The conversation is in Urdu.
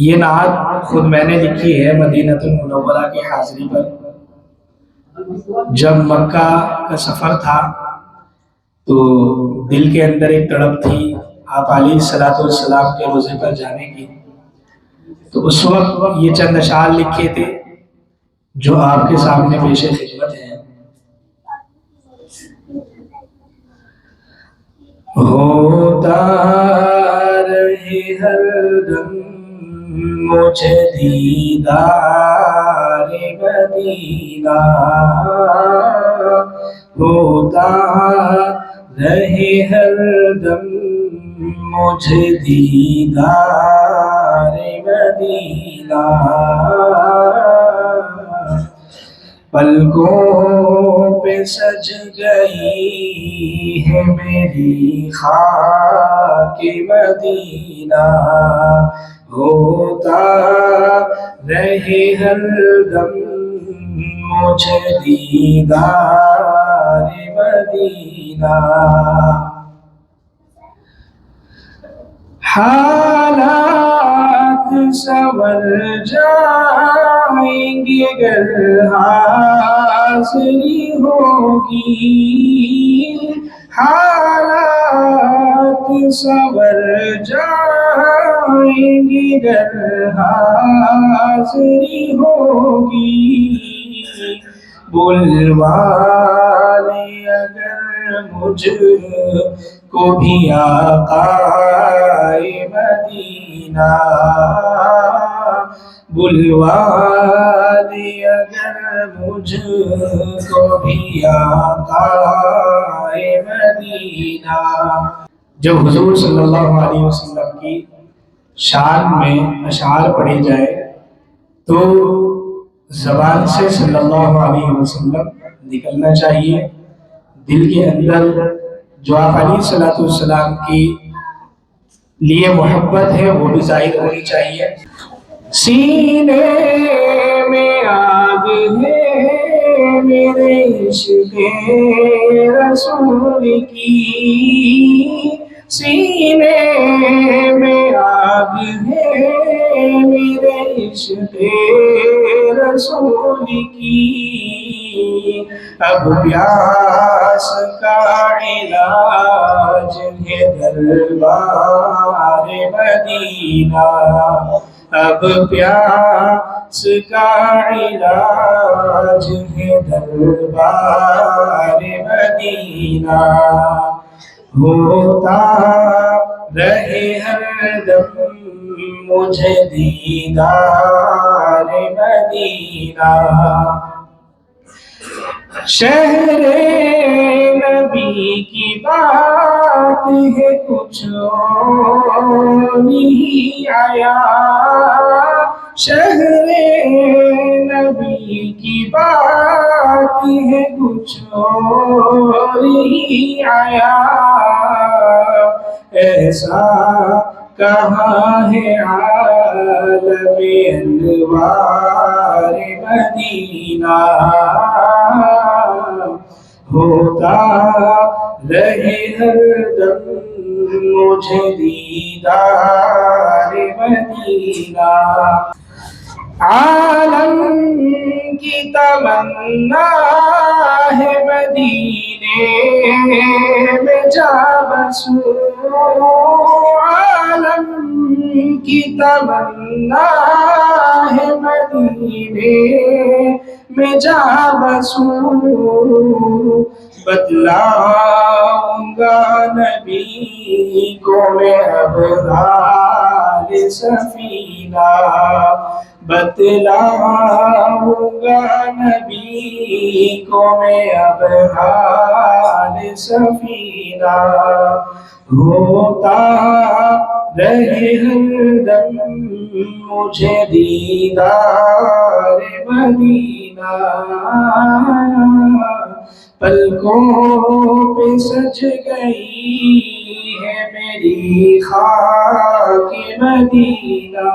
یہ نعت خود میں نے لکھی ہے مدینہ المنورہ کی حاضری پر۔ جب مکہ کا سفر تھا تو دل کے اندر ایک تڑپ تھی آپ علیہ السلام کے روزے پر جانے کی، تو اس وقت یہ چند اشعار لکھے تھے جو آپ کے سامنے پیش خدمت ہیں۔ ہوتا رہے ہر دم مجھے دیدار مدینہ، ہوتا رہے ہر دم مجھے دیدار مدینہ، پلکوں پہ سج گئی ہے میری خاک مدینہ، ہوتا رہے ہر دم مجھے دیدار مدینہ۔ حالات سنور جائیں گے گر حاضری ہوگی، حالات سنور جائیں گے گر حاضری ہوگی، بلوالے اگر مجھ کو بھی آقا مدینہ، بلوالے اگر مجھ کو بھی آقا مدینہ۔ جب حضور صلی اللہ علیہ وسلم کی شان میں اشعار پڑھے جائے تو زبان سے صلی اللہ علیہ وسلم نکلنا چاہیے، دل کے اندر جو آپ علیہ السلام کی لیے محبت ہے وہ بھی ظاہر ہونی چاہیے۔ سینے میں آگ ہے میرے عشق رسول کی، سینے میں آگ ہے میرے عشق رسول کی، اب پیاس کا علاج ہے دربار مدینہ، اب پیاس کا علاج ہے دربار مدینہ، ہوتا رہے ہر دم مجھے دیدار مدینہ۔ شہر نبی کی بات ہے کچھ اور نہیں آیا، شہر نبی کی بات ہے کچھ اور نہیں آیا، ایسا کہاں ہے عالم انوار مدینہ، ہوتا رہے ہر دم مجھے دیدار مدینہ۔ عالم کی تمنا ہے مدینے میں جا بسوں، عالم کی تمنا ہے مدینے میں جا بسوں، بتلاؤں گا نبی کو میں اب حال سفینہ، بتلاؤں گا نبی کو میں اب حال سفینہ، ہوتا رہے ہر دم مجھے دیدار مدینہ، پلکوں پہ سج گئی ہے میری خاک مدینہ۔